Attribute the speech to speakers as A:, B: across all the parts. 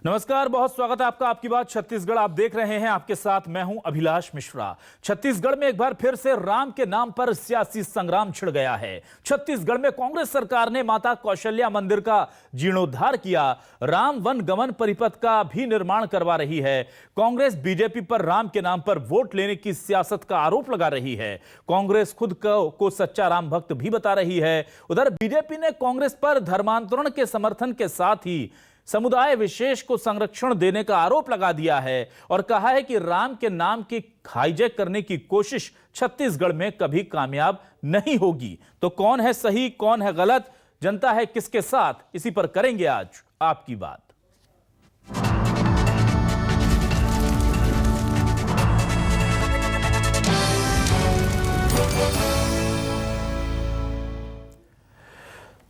A: नमस्कार, बहुत स्वागत है आपका आपकी बात छत्तीसगढ़। आप देख रहे हैं, आपके साथ मैं हूं अभिलाष मिश्रा। छत्तीसगढ़ में एक बार फिर से राम के नाम पर सियासी संग्राम छिड़ गया है। छत्तीसगढ़ में कांग्रेस सरकार ने माता कौशल्या मंदिर का जीर्णोद्धार किया, राम वन गमन परिपथ का भी निर्माण करवा रही है। कांग्रेस बीजेपी पर राम के नाम पर वोट लेने की सियासत का आरोप लगा रही है। कांग्रेस खुद को सच्चा राम भक्त भी बता रही है। उधर बीजेपी ने कांग्रेस पर धर्मांतरण के समर्थन के साथ ही समुदाय विशेष को संरक्षण देने का आरोप लगा दिया है और कहा है कि राम के नाम की हाईजैक करने की कोशिश छत्तीसगढ़ में कभी कामयाब नहीं होगी। तो कौन है सही, कौन है गलत, जनता है किसके साथ, इसी पर करेंगे आज आपकी बात।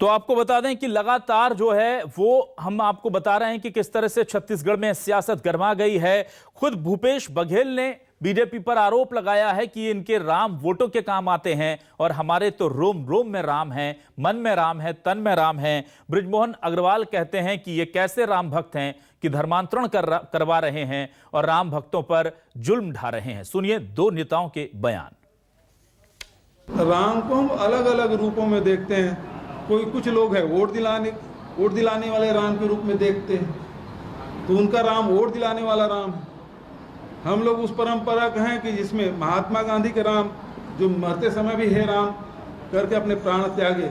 A: तो आपको बता दें कि लगातार जो है वो हम आपको बता रहे हैं कि किस तरह से छत्तीसगढ़ में सियासत गरमा गई है। खुद भूपेश बघेल ने बीजेपी पर आरोप लगाया है कि इनके राम वोटों के काम आते हैं और हमारे तो रोम रोम में राम है, मन में राम है, तन में राम है। बृजमोहन अग्रवाल कहते हैं कि ये कैसे राम भक्त हैं कि धर्मांतरण करवा रहे हैं और राम भक्तों पर जुल्म ढा रहे हैं। सुनिए दो नेताओं के बयान।
B: राम को हम अलग अलग रूपों में देखते हैं। कुछ लोग हैं वोट दिलाने वाले राम के रूप में देखते हैं, तो उनका राम वोट दिलाने वाला राम है। हम लोग उस परंपरा का हैं कि जिसमें महात्मा गांधी के राम, जो मरते समय भी हे राम करके अपने प्राण त्यागे,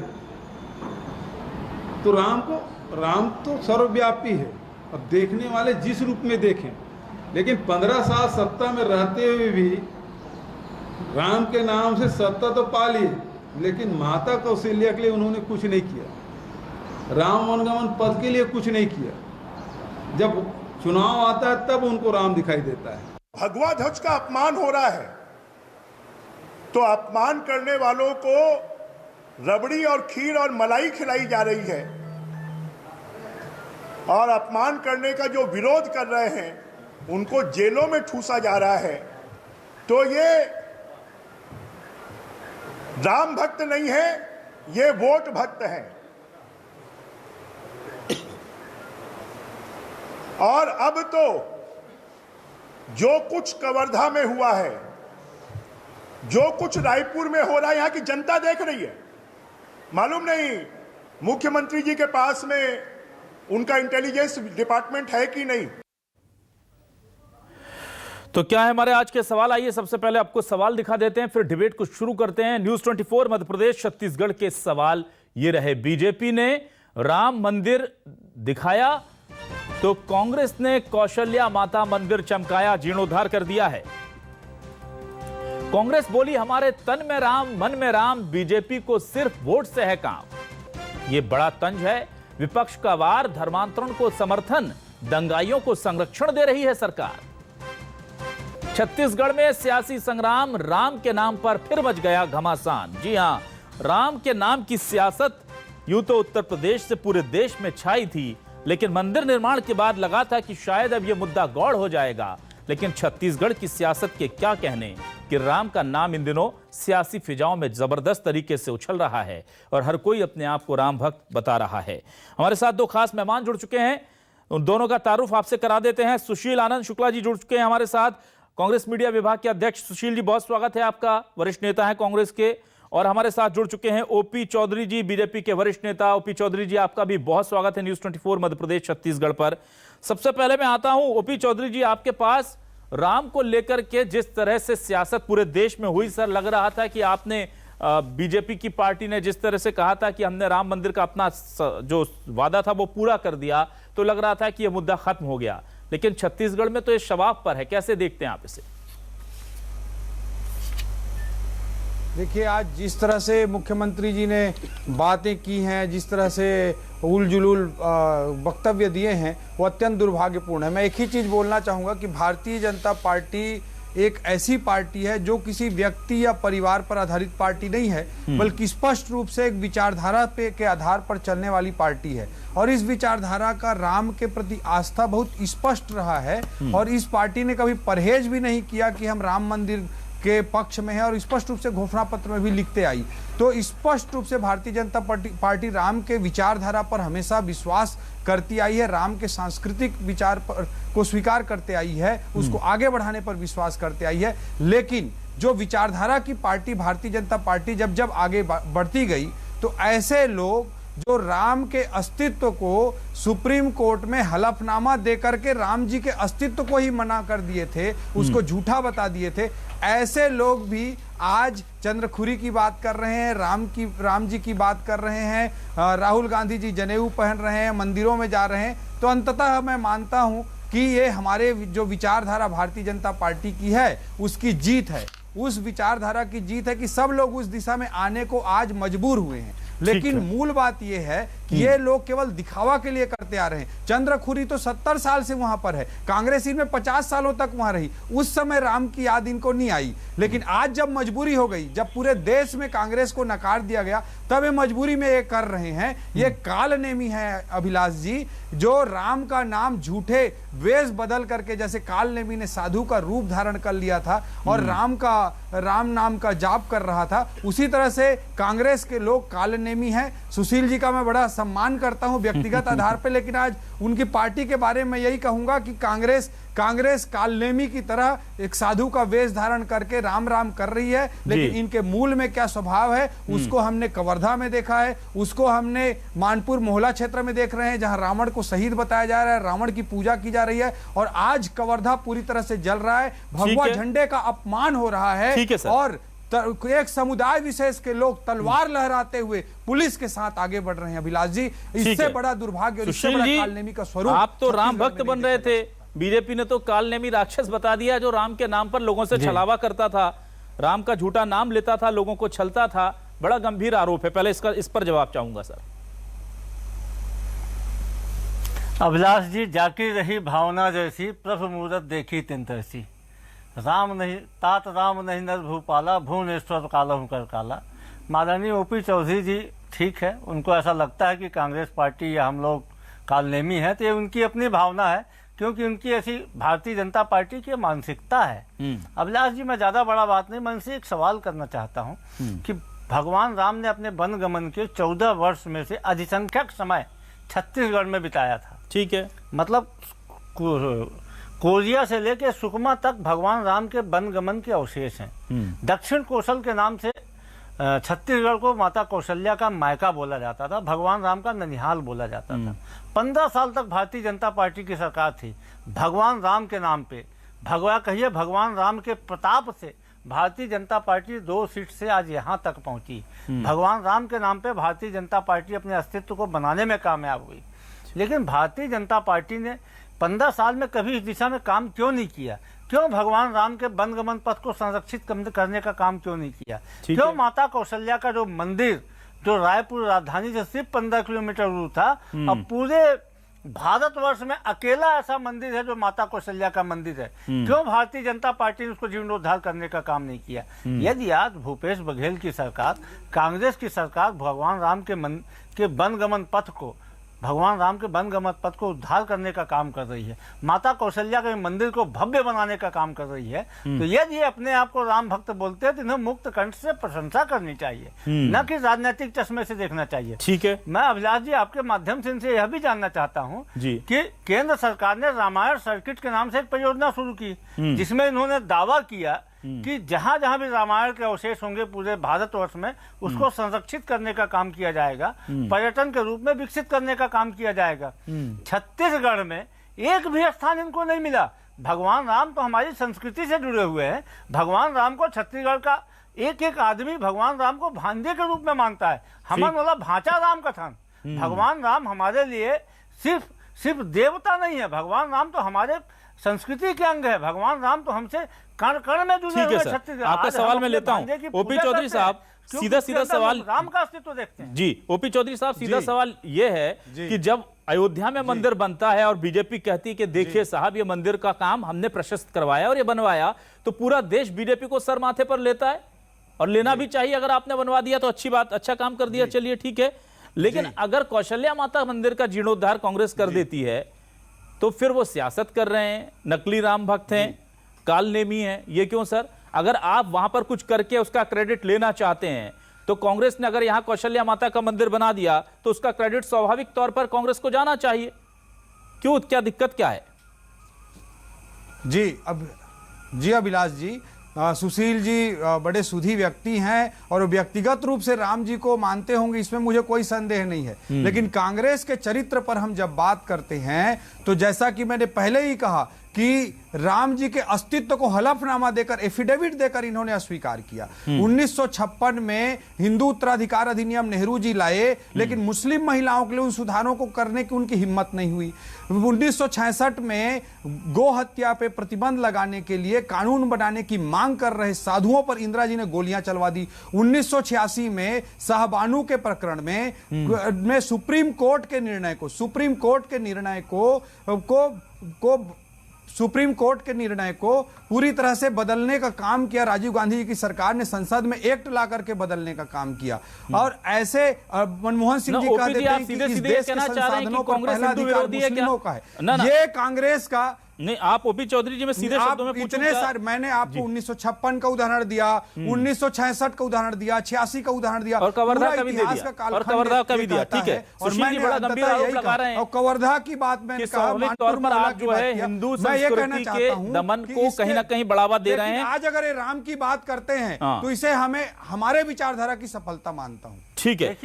B: तो राम तो सर्वव्यापी है। अब देखने वाले जिस रूप में देखें, लेकिन 15 साल सत्ता में रहते हुए भी राम के नाम से सत्ता तो पा ली, लेकिन माता कौशल्या के लिए उन्होंने कुछ नहीं किया, राम वनगमन पद के लिए कुछ नहीं किया। जब चुनाव आता है तब उनको राम दिखाई देता है।
C: भगवा ध्वज का अपमान हो रहा है, तो अपमान करने वालों को रबड़ी और खीर और मलाई खिलाई जा रही है, और अपमान करने का जो विरोध कर रहे हैं उनको जेलों में ठूसा जा रहा है। तो ये राम भक्त नहीं है, ये वोट भक्त हैं। और अब तो जो कुछ कवर्धा में हुआ है, जो कुछ रायपुर में हो रहा है, यहां की जनता देख रही है। मालूम नहीं मुख्यमंत्री जी के पास में उनका इंटेलिजेंस डिपार्टमेंट है कि नहीं।
A: तो क्या है हमारे आज के सवाल, आइए सबसे पहले आपको सवाल दिखा देते हैं, फिर डिबेट को शुरू करते हैं। न्यूज 24 मध्य प्रदेश छत्तीसगढ़ के सवाल ये रहे। बीजेपी ने राम मंदिर दिखाया तो कांग्रेस ने कौशल्या माता मंदिर चमकाया, जीर्णोद्धार कर दिया है। कांग्रेस बोली हमारे तन में राम, मन में राम, बीजेपी को सिर्फ वोट से है काम। यह बड़ा तंज है। विपक्ष का वार, धर्मांतरण को समर्थन, दंगाइयों को संरक्षण दे रही है सरकार। छत्तीसगढ़ में सियासी संग्राम राम के नाम पर फिर मच गया घमासान। जी हां, राम के नाम की सियासत यूं तो उत्तर प्रदेश से पूरे देश में छाई थी, लेकिन मंदिर निर्माण के बाद लगा था कि शायद अब यह मुद्दा गौड़ हो जाएगा। लेकिन छत्तीसगढ़ की सियासत के क्या कहने कि राम का नाम इन दिनों सियासी फिजाओं में जबरदस्त तरीके से उछल रहा है और हर कोई अपने आप को राम भक्त बता रहा है। हमारे साथ दो खास मेहमान जुड़ चुके हैं, उन दोनों का तारुफ आपसे करा देते हैं। सुशील आनंद शुक्ला जी जुड़ चुके हैं हमारे साथ, कांग्रेस मीडिया विभाग के अध्यक्ष। सुशील जी, बहुत स्वागत है आपका, वरिष्ठ नेता है कांग्रेस के। और हमारे साथ जुड़ चुके हैं ओपी चौधरी जी, बीजेपी के वरिष्ठ नेता। ओपी चौधरी जी, आपका भी बहुत स्वागत है न्यूज 24 मध्य प्रदेश छत्तीसगढ़ पर। सबसे पहले मैं आता हूं ओपी चौधरी जी, आपके पास राम को लेकर के जिस तरह से सियासत पूरे देश में हुई, सर लग रहा था कि आपने बीजेपी की पार्टी ने जिस तरह से कहा था कि हमने राम मंदिर का अपना जो वादा था वो पूरा कर दिया, तो लग रहा था कि यह मुद्दा खत्म हो गया। लेकिन छत्तीसगढ़ में तो ये शवाब पर है, कैसे देखते हैं आप इसे?
D: देखिए, आज जिस तरह से मुख्यमंत्री जी ने बातें की हैं, जिस तरह से उल जुलूल वक्तव्य दिए हैं, वो अत्यंत दुर्भाग्यपूर्ण है। मैं एक ही चीज़ बोलना चाहूँगा कि भारतीय जनता पार्टी एक ऐसी पार्टी है जो किसी व्यक्ति या परिवार पर आधारित पार्टी नहीं है, बल्कि स्पष्ट रूप से एक विचारधारा के आधार पर चलने वाली पार्टी है। और इस विचारधारा का राम के प्रति आस्था बहुत स्पष्ट रहा है। और इस पार्टी ने कभी परहेज भी नहीं किया कि हम राम मंदिर के पक्ष में है और स्पष्ट रूप से घोषणा पत्र में भी लिखते आई। तो स्पष्ट रूप से भारतीय जनता पार्टी राम के विचारधारा पर हमेशा विश्वास करती आई है, राम के सांस्कृतिक विचार पर को स्वीकार करते आई है, उसको आगे बढ़ाने पर विश्वास करते आई है। लेकिन जो विचारधारा की पार्टी भारतीय जनता पार्टी जब आगे बढ़ती गई तो ऐसे लोग जो राम के अस्तित्व को सुप्रीम कोर्ट में हलफनामा देकर के राम जी के अस्तित्व को ही मना कर दिए थे, उसको झूठा बता दिए थे, ऐसे लोग भी आज चंद्रखुरी की बात कर रहे हैं, राम जी की बात कर रहे हैं, राहुल गांधी जी जनेऊ पहन रहे हैं, मंदिरों में जा रहे हैं। तो अंततः मैं मानता हूं कि ये हमारे जो विचारधारा भारतीय जनता पार्टी की है उसकी जीत है, उस विचारधारा की जीत है कि सब लोग उस दिशा में आने को आज मजबूर हुए हैं। लेकिन मूल बात यह है कि ये लोग केवल दिखावा के लिए करते आ रहे हैं। चंद्रखुरी तो 70 साल से वहां पर है, कांग्रेस इनमें 50 सालों तक वहां रही, उस समय राम की याद इनको नहीं आई। लेकिन आज जब मजबूरी हो गई, जब पूरे देश में कांग्रेस को नकार दिया गया, तब ये मजबूरी में ये कर रहे हैं। ये कालनेमी है अभिलाष जी, जो राम का नाम झूठे वेश बदल करके, जैसे कालनेमी ने साधु का रूप धारण कर लिया था और राम नाम का जाप कर रहा था, उसी तरह से कांग्रेस के लोग कालनेमी हैं। सुशील जी का मैं बड़ा सम्मान करता हूं व्यक्तिगत आधार पे, लेकिन आज उनकी पार्टी के बारे में यही कहूंगा कि कांग्रेस कालनेमी की तरह एक साधु का वेश धारण करके राम राम कर रही है। लेकिन इनके मूल में क्या स्वभाव है उसको हमने कवर्धा में देखा है, उसको हमने मानपुर मोहल्ला क्षेत्र में देख रहे हैं, जहां रावण को शहीद बताया जा रहा है, रावण की पूजा की जा रही है, और आज कवर्धा पूरी तरह से जल रहा है, भगवा झंडे का अपमान हो रहा है। और एक समुदाय विशेष के लोग तलवार लहराते हुए पुलिस के साथ आगे बढ़ रहे हैं। अभिलाष जी, इससे बड़ा दुर्भाग्य और इससे बड़ा कालनेमी का स्वरूप
A: आप तो राम भक्त बन रहे थे, बीजेपी ने तो कालनेमी राक्षस बता दिया, जो राम के नाम पर लोगों से छलावा करता था, राम का झूठा नाम लेता था, लोगों को छलता था। बड़ा गंभीर आरोप है, पहले इस पर जवाब चाहूंगा सर।
E: अभिलाष जी, जाकी रही भावना जैसी, प्रभु मूरत देखी तिनतरसी। राम नहीं तात राम नहीं नर भूपाला, भुवनेश्वर काला हूँ कर काला। माननीय ओपी चौधरी जी ठीक है, उनको ऐसा लगता है कि कांग्रेस पार्टी या हम लोग कालनेमी है, तो ये उनकी अपनी भावना है, क्योंकि उनकी ऐसी भारतीय जनता पार्टी की मानसिकता है। अभिलाष जी, मैं ज़्यादा बड़ा बात नहीं, मैं उनसे एक सवाल करना चाहता हूँ कि भगवान राम ने अपने वन गमन के 14 वर्ष में से अधिसंख्यक समय छत्तीसगढ़ में बिताया था। ठीक है, मतलब कोरिया से लेकर सुकमा तक भगवान राम के वन गमन के अवशेष हैं। दक्षिण कौशल के नाम से छत्तीसगढ़ को माता कौशल्या का मायका बोला जाता था, भगवान राम का ननिहाल बोला जाता था। 15 साल तक भारतीय जनता पार्टी की सरकार थी। भगवान राम के नाम पे, भगवान राम के प्रताप से भारतीय जनता पार्टी 2 सीट से आज यहाँ तक पहुंची। भगवान राम के नाम पे भारतीय जनता पार्टी अपने अस्तित्व को बनाने में कामयाब हुई। लेकिन भारतीय जनता पार्टी ने 15 साल में कभी इस दिशा में काम क्यों नहीं किया? क्यों भगवान राम के वनगमन पथ को संरक्षित करने का काम क्यों नहीं किया? क्यों माता कौशल्या का जो मंदिर, जो रायपुर राजधानी से सिर्फ 15 किलोमीटर दूर था, अब पूरे भारतवर्ष में अकेला ऐसा मंदिर है जो माता कौशल्या का मंदिर है? क्यों भारतीय जनता पार्टी ने उसको जीर्णोद्धार करने का काम नहीं किया? यदि आज भूपेश बघेल की सरकार, कांग्रेस की सरकार भगवान राम के वनगमन पथ को, भगवान राम के वनगमन पथ को उद्धार करने का काम कर रही है, माता कौशल्या के मंदिर को भव्य बनाने का काम कर रही है, तो यदि अपने आप को राम भक्त बोलते हैं तो इन्हें मुक्त कंठ से प्रशंसा करनी चाहिए, न कि राजनीतिक चश्मे से देखना चाहिए। ठीक है, मैं अभिलाष जी आपके माध्यम से इनसे यह भी जानना चाहता हूँ कि केंद्र सरकार ने रामायण सर्किट के नाम से एक परियोजना शुरू की, जिसमें इन्होंने दावा किया कि जहां जहां भी रामायण के अवशेष होंगे पूरे भारतवर्ष में, उसको संरक्षित करने का काम किया जाएगा, पर्यटन के रूप में विकसित करने का काम किया जाएगा। छत्तीसगढ़ में एक भी स्थान इनको नहीं मिला। भगवान राम तो हमारी संस्कृति से जुड़े हुए हैं। भगवान राम को छत्तीसगढ़ का एक एक आदमी भगवान राम को भांजे के रूप में मानता है। हमारा वाला भांचा राम कथन, भगवान राम हमारे लिए सिर्फ देवता नहीं है, भगवान राम तो हमारे संस्कृति के अंग है। भगवान राम तो हमसे कण कण में जुड़े हुए। छत्तीसगढ़
A: आपका सवाल मैं लेता हूं। ओपी चौधरी साहब, सीधा सवाल,
E: राम का अस्तित्व देखते हैं
A: जी। ओपी चौधरी साहब, सीधा सवाल यह है कि जब अयोध्या में मंदिर बनता है और बीजेपी कहती है कि देखिए साहब, ये मंदिर का काम हमने प्रशस्त करवाया और ये बनवाया, तो पूरा देश बीजेपी को सर माथे पर लेता है, और लेना भी चाहिए। अगर आपने बनवा दिया तो अच्छी बात, अच्छा काम कर दिया, चलिए ठीक है। लेकिन अगर कौशल्या माता मंदिर का जीर्णोद्धार कांग्रेस कर देती है, तो फिर वो सियासत कर रहे हैं, नकली राम भक्त हैं, कालनेमी हैं। ये क्यों सर? अगर आप वहां पर कुछ करके उसका क्रेडिट लेना चाहते हैं तो कांग्रेस ने अगर यहां कौशल्या माता का मंदिर बना दिया तो उसका क्रेडिट स्वाभाविक तौर पर कांग्रेस को जाना चाहिए। क्यों, क्या दिक्कत क्या है?
D: जी अभिलाष जी, सुशील जी बड़े सुधी व्यक्ति हैं और व्यक्तिगत रूप से राम जी को मानते होंगे, इसमें मुझे कोई संदेह नहीं है। लेकिन कांग्रेस के चरित्र पर हम जब बात करते हैं तो जैसा कि मैंने पहले ही कहा कि राम जी के अस्तित्व को हलफनामा देकर, एफिडेविट देकर इन्होंने अस्वीकार किया। 1956 में हिंदू उत्तराधिकार अधिनियम नेहरू जी लाए, लेकिन मुस्लिम महिलाओं के लिए उन सुधारों को करने की उनकी हिम्मत नहीं हुई। 1966 में गो हत्या पे प्रतिबंध लगाने के लिए कानून बनाने की मांग कर रहे साधुओं पर इंदिरा जी ने गोलियां चलवा दी। 1986 में शाहबानू के प्रकरण में सुप्रीम कोर्ट के निर्णय को पूरी तरह से बदलने का काम किया। राजीव गांधी जी की सरकार ने संसद में एक्ट ला करके बदलने का काम किया। और ऐसे मनमोहन सिंह जी कहते हैं कि इस देश के संसाधनों पर पहला अधिकार मुस्लिमों का है। ये कांग्रेस का
A: नहीं, आप ओपी चौधरी जी में सीधे शब्दों में
D: इतने सारे, मैंने आपको 1956 का उदाहरण दिया, 1966 का उदाहरण दिया, 86 का उदाहरण दिया
A: और कवर्धा का भी दे दिया, और कवर्धा का भी दिया। ठीक है, सुशील जी बड़ा गंभीर आरोप लगा रहे हैं
D: और कवर्धा की बात मैंने कहा,
A: तौर पर आप जो है हिंदू संस्कृति के दमन को कहीं ना कहीं बढ़ावा दे रहे हैं।
D: आज अगर ये राम की बात करते हैं तो इसे हमें हमारे विचारधारा की सफलता मानता हूँ।
A: ठीक है,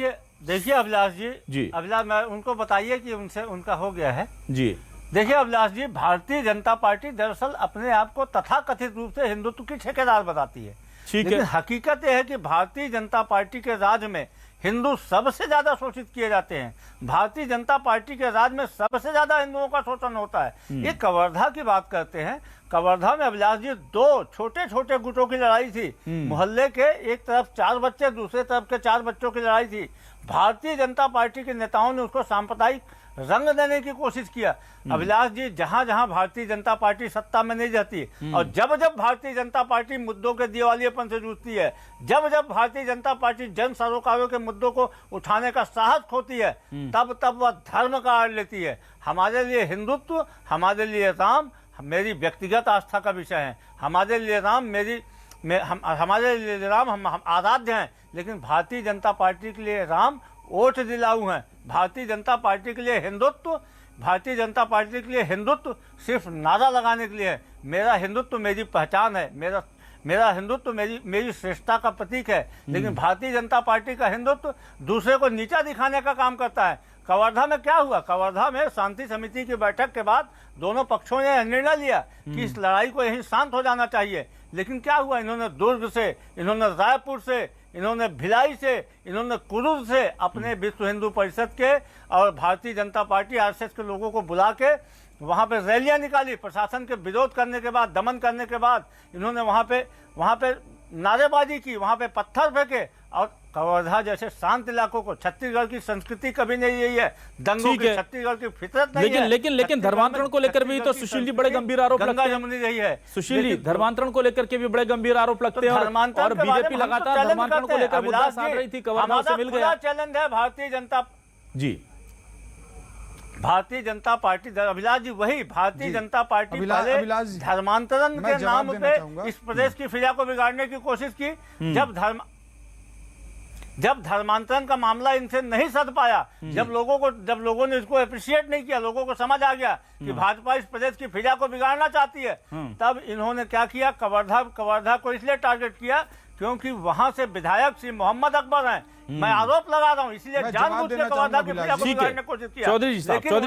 E: देखिए अभिलाष
A: जी,
E: जी अभिलाष, मैं उनको बताइए कि उनसे उनका हो गया है
A: जी।
E: देखिए अभिलाष जी, भारतीय जनता पार्टी दरअसल अपने आप को तथाकथित रूप से हिंदुत्व की ठेकेदार बताती है। लेकिन हकीकत यह है कि भारतीय जनता पार्टी के राज में हिंदू सबसे ज्यादा शोषित किए जाते हैं। भारतीय जनता पार्टी के राज में सबसे ज्यादा हिंदुओं का शोषण होता है। ये कवर्धा की बात करते हैं। कवर्धा में अभिलाष जी 2 छोटे छोटे गुटों की लड़ाई थी। मोहल्ले के एक तरफ 4 बच्चे, दूसरे तरफ के 4 बच्चों की लड़ाई थी। भारतीय जनता पार्टी के नेताओं ने उसको सांप्रदायिक रंग देने की कोशिश किया। अभिलाष जी, जहां जहां भारतीय जनता पार्टी सत्ता में नहीं रहती और जब जब भारतीय जनता पार्टी मुद्दों के दिवालियेपन से जूझती है, जब जब भारतीय जनता पार्टी जन सरोकारों के मुद्दों को उठाने का साहस खोती है, तब तब वह धर्म का आड़ लेती है। हमारे लिए हिंदुत्व, हमारे लिए राम मेरी व्यक्तिगत आस्था का विषय है। हमारे लिए राम हमारे लिए राम हम आराध्य हैं। लेकिन भारतीय जनता पार्टी के लिए राम ओट दिलाऊ हैं। भारतीय जनता पार्टी के लिए हिंदुत्व, भारतीय जनता पार्टी के लिए हिंदुत्व सिर्फ नारा लगाने के लिए है। मेरा हिंदुत्व मेरी पहचान है, मेरा हिंदुत्व मेरी श्रेष्ठता का प्रतीक है। लेकिन भारतीय जनता पार्टी का हिंदुत्व दूसरे को नीचा दिखाने का काम करता है। कवर्धा में क्या हुआ? कवर्धा में शांति समिति की बैठक के बाद दोनों पक्षों ने निर्णय लिया कि इस लड़ाई को यहीं शांत हो जाना चाहिए। लेकिन क्या हुआ? इन्होंने दुर्ग से, इन्होंने रायपुर से, इन्होंने भिलाई से, इन्होंने कुरुद से अपने विश्व हिंदू परिषद के और भारतीय जनता पार्टी आरएसएस के लोगों को बुला के वहां पे रैलियां निकाली। प्रशासन के विरोध करने के बाद, दमन करने के बाद इन्होंने वहां पे नारेबाजी की, वहां पे पत्थर फेंके। और कवर्धा जैसे शांत इलाकों को, छत्तीसगढ़ की संस्कृति कभी नहीं यही है, दंगों की छत्तीसगढ़ की फितरत नहीं है।
A: लेकिन धर्मांतरण को लेकर भी तो सुशील जी बड़े गंभीर आरोप लगते हैं।
E: जमुनी रही है
A: सुशील जी, धर्मांतरण को लेकर के भी बड़े गंभीर आरोप लगते हैं और बीजेपी लगातार धर्मांतरण को लेकर मुद्दा साध रही थी। कवर्धा से मिल गया
E: चैलेंज है भारतीय जनता पार्टी। अभिलाष जी, वही भारतीय जनता पार्टी पहले धर्मांतरण के नाम पे इस प्रदेश की फिजा को बिगाड़ने की कोशिश की। जब धर्मांतरण का मामला इनसे नहीं सध पाया, जब लोगों ने इसको अप्रिशिएट नहीं किया, लोगों को समझ आ गया कि भाजपा इस प्रदेश की फिजा को बिगाड़ना चाहती है, तब इन्होंने क्या किया? कवर्धा को इसलिए टारगेट किया क्योंकि वहां से विधायक श्री मोहम्मद अकबर हैं। मैं आरोप लगा रहा हूँ, इसलिए जानबूझ के कवर्धा की फिजा को बिगाड़ने की कोशिश किया।
A: चौधरी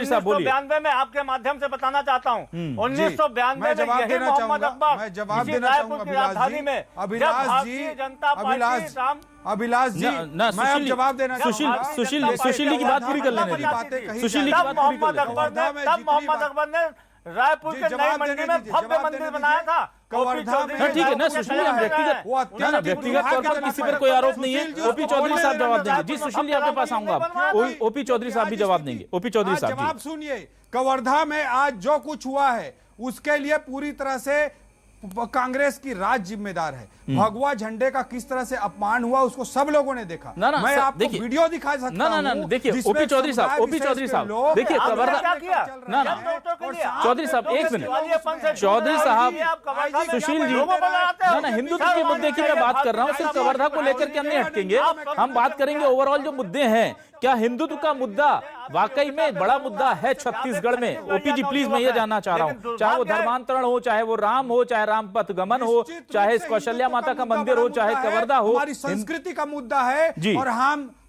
A: साहब बोलिए।
E: 1992 में आपके माध्यम से बताना चाहता हूँ, 1992 में यही मोहम्मद अकबर रायपुर की राजधानी में जब भारतीय जनता पार्टी
D: अभिलाष जी, मैं अब जवाब देना चाहूंगा।
A: सुशील की बात पूरी कर लेने दीजिए। सुशील की बात पूरी कर लेने।
E: तब मोहम्मद अकबर ने रायपुर के नई मंडी में भव्य मंदिर बनाया था।
D: कवर्धा में
A: ठीक है ना सुशील जी, व्यक्तिगत तौर पर किसी पर कोई आरोप नहीं है। ओपी चौधरी साहब जवाब देंगे। जी सुशील जी, आपके पास आऊंगा। ओपी चौधरी साहब भी जवाब देंगे। ओपी चौधरी साहब
D: जवाब सुनिए। कवर्धा में आज जो कुछ हुआ है उसके लिए पूरी तरह से कांग्रेस की राज जिम्मेदार है। भगवा झंडे का किस तरह से अपमान हुआ उसको सब लोगों ने देखा।
A: ना,
D: मैं
A: सर,
D: आपको
A: देखिए,
D: वीडियो दिखा सकता हूं।
A: ना, देखिए,
D: जिसमें
A: ओपी चौधरी साहब,
D: समुदाय
A: ओपी चौधरी
D: विशेष
A: साहब,
D: के लोग
A: देखिए,
D: आपने
A: कवर्धा-
D: क्या
E: किया?
A: ना, ना, चौधरी साहब, एक मिनट। चौधरी साहब, सुशील जी, ना, हिंदुत्व के मुद्दे की मैं बात कर रहा हूँ, सिर्फ कवर्धा को लेकर के हम नहीं हटकेंगे। हम बात करेंगे ओवरऑल जो मुद्दे हैं। क्या हिंदुत्व का मुद्दा वाकई में बड़ा मुद्दा है छत्तीसगढ़ में? ओपी जी प्लीज, मैं ये जानना चाह रहा हूँ, चाहे वो धर्मांतरण हो, चाहे वो राम हो, चाहे राम पथ गमन हो, चाहे कौशल्या माता का मंदिर हो, चाहे कवर्धा हो,
D: हमारी संस्कृति का मुद्दा है। और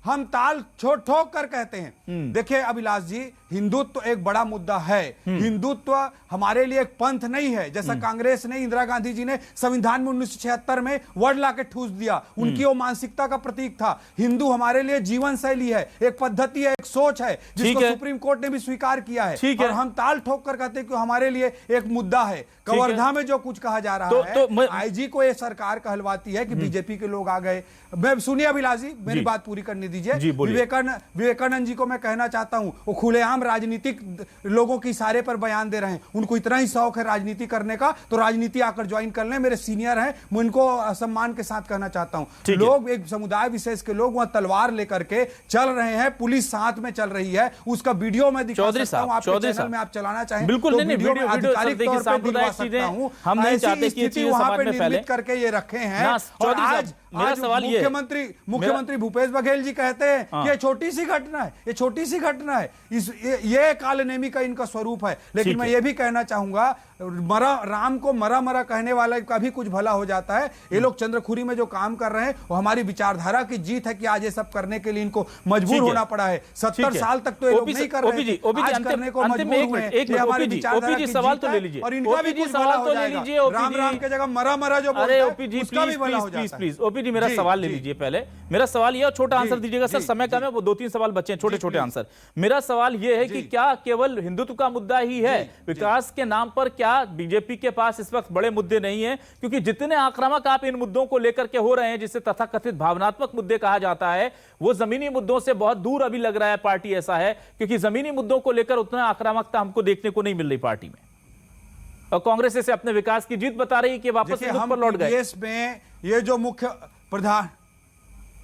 D: हम ताल ठोक कर कहते हैं। देखिए अभिलाष जी, हिंदुत्व एक बड़ा मुद्दा है। हिंदुत्व हमारे लिए एक पंथ नहीं है। जैसा कांग्रेस ने, इंदिरा गांधी जी ने संविधान में 1976 में वर्ड ला के ठूस दिया, उनकी वो मानसिकता का प्रतीक था। हिंदू हमारे लिए जीवन शैली है, एक पद्धति है, एक सोच है, जिसको सुप्रीम कोर्ट ने भी स्वीकार किया है। और हम ताल ठोक कर कहते हैं कि हमारे लिए एक मुद्दा है। कवर्धा में जो कुछ कहा जा रहा है, आईजी को ये सरकार कहलवाती है कि बीजेपी के लोग आ गए। सुनिए अभिलाष जी, मेरी बात पूरी करने दीजिए। विवेकानंद जी को मैं कहना चाहता हूं, वो खुलेआम राजनीतिक लोगों के इशारे पर बयान दे रहे हैं। उनको इतना ही शौक है राजनीति करने का, तो राजनीति आकर ज्वाइन कर लें। मेरे सीनियर हैं, मैं उनको सम्मान के साथ कहना चाहता हूं। लोग, एक समुदाय विशेष के लोग वहां तलवार लेकर के चल रहे हैं, पुलिस साथ में चल रही है। उसका वीडियो मैं दिखा सकता हूं, आपके चैनल में आप चलाना चाहें।
A: बिल्कुल नहीं, वीडियो आधिकारिक तौर पर दिलवा सकता हूं। हम नहीं चाहते कि ये चीजें समाज में फैले
D: करके ये रखे हैं। और आज
A: मेरा सवाल ये,
D: मुख्यमंत्री भूपेश बघेल जी कहते हैं कि ये छोटी सी घटना है, ये छोटी सी घटना है, ये कालनेमी का इनका स्वरूप है। लेकिन मैं ये भी कहना चाहूंगा, राम को मरा कहने वाला का भी कुछ भला हो जाता है। ये लोग चंद्रखुरी में जो काम कर रहे हैं वो हमारी विचारधारा की जीत है कि आज ये सब करने के लिए इनको मजबूर होना पड़ा है। 70 साल तक तो ये लोग नहीं कर रहे थे, आज करने को मजबूर हुए हैं। हमारी विचारधारा की
A: सवाल तो ले लीजिए,
D: और इनका भी कुछ भला हो जाएगा। राम के जगह मरा जो बोलता है उसका भी भला हो जाता है।
A: प्लीज ओपी जी, मेरा सवाल ले लीजिए पहले। मेरा सवाल ये, छोटा आंसर दीजिएगा सर, समय कम है, वो 2-3 सवाल बचे हैं, छोटे आंसर। मेरा सवाल ये है कि क्या केवल हिंदुत्व का मुद्दा ही है? विकास के नाम पर क्या बीजेपी के पास इस वक्त बड़े मुद्दे नहीं है? क्योंकि जितने आक्रामक आप इन मुद्दों को लेकर के हो रहे हैं, जिसे तथाकथित भावनात्मक मुद्दे कहा जाता है, वो जमीनी मुद्दों से बहुत दूर अभी लग रहा है पार्टी। ऐसा है क्योंकि जमीनी मुद्दों को लेकर उतना आक्रामकता हमको देखने को नहीं मिल रही पार्टी में। और कांग्रेस इसे अपने विकास की जीत बता रही है कि वापस हिंदुत्व पर लौट गए।
D: देश में ये जो मुख्य प्रधान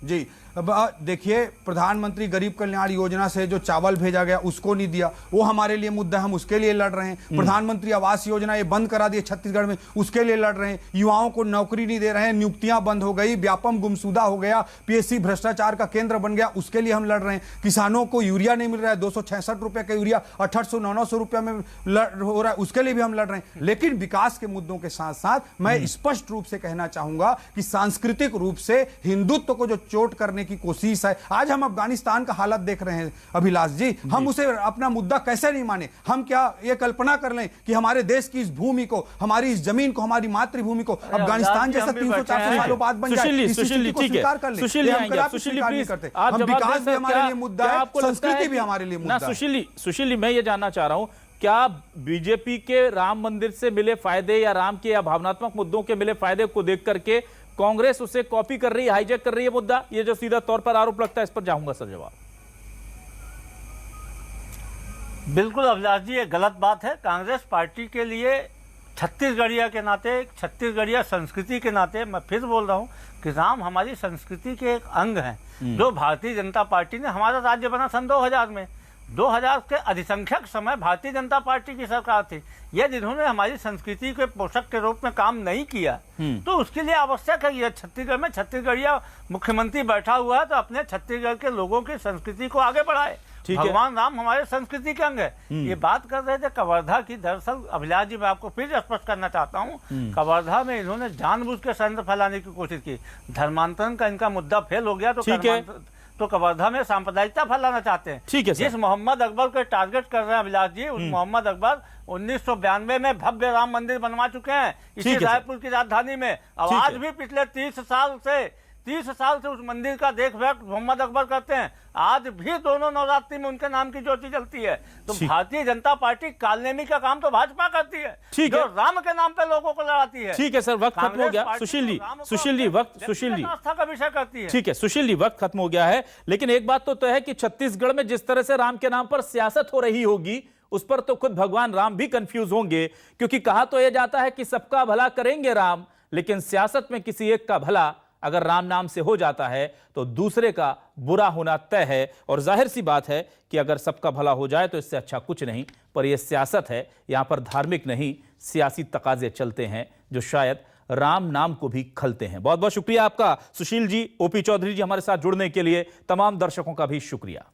D: जी, अब देखिए, प्रधानमंत्री गरीब कल्याण योजना से जो चावल भेजा गया उसको नहीं दिया, वो हमारे लिए मुद्दा है, हम उसके लिए लड़ रहे हैं। प्रधानमंत्री आवास योजना ये बंद करा दी छत्तीसगढ़ में, उसके लिए लड़ रहे हैं। युवाओं को नौकरी नहीं दे रहे हैं, नियुक्तियां बंद हो गई, व्यापम गुमशुदा हो गया, पीएससी भ्रष्टाचार का केंद्र बन गया, उसके लिए हम लड़ रहे हैं। किसानों को यूरिया नहीं मिल रहा है, 266 रुपए का यूरिया 800-900 रुपए में हो रहा है, उसके लिए भी हम लड़ रहे हैं। लेकिन विकास के मुद्दों के साथ साथ मैं स्पष्ट रूप से कहना चाहूंगा कि सांस्कृतिक रूप से हिंदुत्व को जो चोट करने की कोशिश है, आज हम अफगानिस्तान का हालत देख रहे हैं अभिलाष जी, हम उसे अपना मुद्दा कैसे नहीं माने? हम क्या ये कल्पना कर लें कि हमारे देश की इस भूमि को, हमारी इस जमीन को, हमारी मातृभूमि को अफगानिस्तान जैसा 300-400 सालों बाद बन जाए?
A: सुशील, ठीक है, सुशील प्लीज, आप
D: विकास भी हमारे लिए मुद्दा है, संस्कृति भी हमारे लिए मुद्दा है।
A: सुशील, मैं ये जानना चाह रहा हूं, क्या बीजेपी के राम मंदिर से मिले फायदे या राम के या भावनात्मक मुद्दों के मिले फायदे को देख करके कांग्रेस उसे कॉपी कर रही है, हाईजैक कर रही है मुद्दा? ये जो सीधा तौर पर आरोप लगता है, इस पर चाहूंगा सर जवाब।
E: बिल्कुल अभिलाष जी, ये गलत बात है। कांग्रेस पार्टी के लिए छत्तीसगढ़िया के नाते, छत्तीसगढ़िया संस्कृति के नाते मैं फिर बोल रहा हूं कि राम हमारी संस्कृति के एक अंग हैं, जो भारतीय जनता पार्टी ने, हमारा राज्य बना सन 2000 में, 2000 के अधिसंख्यक समय भारतीय जनता पार्टी की सरकार थी। यदि इन्होंने हमारी संस्कृति के पोषक के रूप में काम नहीं किया तो उसके लिए आवश्यक है, छत्तीसगढ़ में छत्तीसगढ़िया मुख्यमंत्री बैठा हुआ है तो अपने छत्तीसगढ़ के लोगों की संस्कृति को आगे बढ़ाए। भगवान राम हमारे संस्कृति के अंग है। ये बात कर रहे थे कवर्धा की, दरअसल अभिलाष जी मैं आपको फिर स्पष्ट करना चाहता हूँ, कवर्धा में इन्होंने जानबूझ के षड्यंत्र फैलाने की कोशिश की। धर्मांतरण का इनका मुद्दा फेल हो गया तो कवर्धा में सांप्रदायिकता फैलाना चाहते हैं।
A: ठीक है,
E: जिस मोहम्मद अकबर के टारगेट कर रहे हैं अभिलाष जी, उस मोहम्मद अकबर 1992 में भव्य राम मंदिर बनवा चुके हैं इसी रायपुर की राजधानी में। अब आज भी पिछले 30 साल से उस मंदिर का देखरेख मोहम्मद अकबर करते हैं। आज भी दोनों नवरात्रि में उनके नाम की ज्योति जलती है। तो भारतीय जनता पार्टी कालनेमी का काम तो भाजपा करती है, जो राम के नाम पे लोगों को लड़ाती है।
A: ठीक है सर, वक्त खत्म हो गया। सुशील जी
E: आस्था का विषय करती है।
A: ठीक है सुशील जी, वक्त खत्म हो गया है, लेकिन एक बात तो तय है कि छत्तीसगढ़ में जिस तरह से राम के नाम पर सियासत हो रही होगी उस पर तो खुद भगवान राम भी कंफ्यूज होंगे, क्योंकि कहा तो यह जाता है कि सबका भला करेंगे राम, लेकिन सियासत में किसी एक का भला अगर राम नाम से हो जाता है तो दूसरे का बुरा होना तय है। और जाहिर सी बात है कि अगर सबका भला हो जाए तो इससे अच्छा कुछ नहीं, पर यह सियासत है, यहां पर धार्मिक नहीं सियासी तकाजे चलते हैं जो शायद राम नाम को भी खलते हैं। बहुत बहुत शुक्रिया आपका सुशील जी, ओपी चौधरी जी, हमारे साथ जुड़ने के लिए। तमाम दर्शकों का भी शुक्रिया।